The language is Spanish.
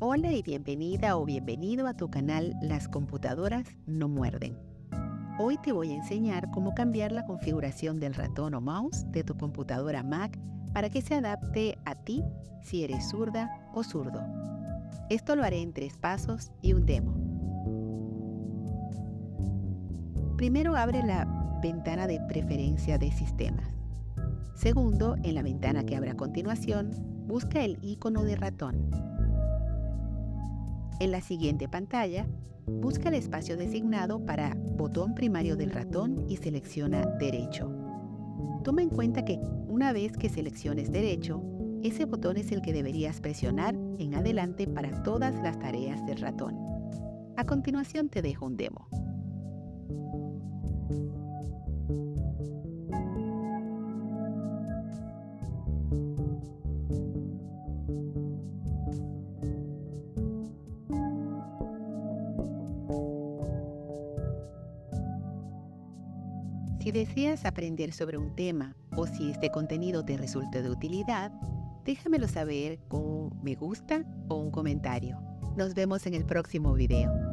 Hola y bienvenida o bienvenido a tu canal Las computadoras no muerden. Hoy te voy a enseñar cómo cambiar la configuración del ratón o mouse de tu computadora Mac para que se adapte a ti si eres zurda o zurdo. Esto lo haré en 3 pasos y un demo. Primero abre la ventana de preferencia de sistemas. Segundo, en la ventana que abre a continuación, busca el icono de ratón. En la siguiente pantalla, busca el espacio designado para botón primario del ratón y selecciona Derecho. Toma en cuenta que una vez que selecciones Derecho, ese botón es el que deberías presionar en adelante para todas las tareas del ratón. A continuación te dejo un demo. Si deseas aprender sobre un tema o si este contenido te resulta de utilidad, déjamelo saber con un me gusta o un comentario. Nos vemos en el próximo video.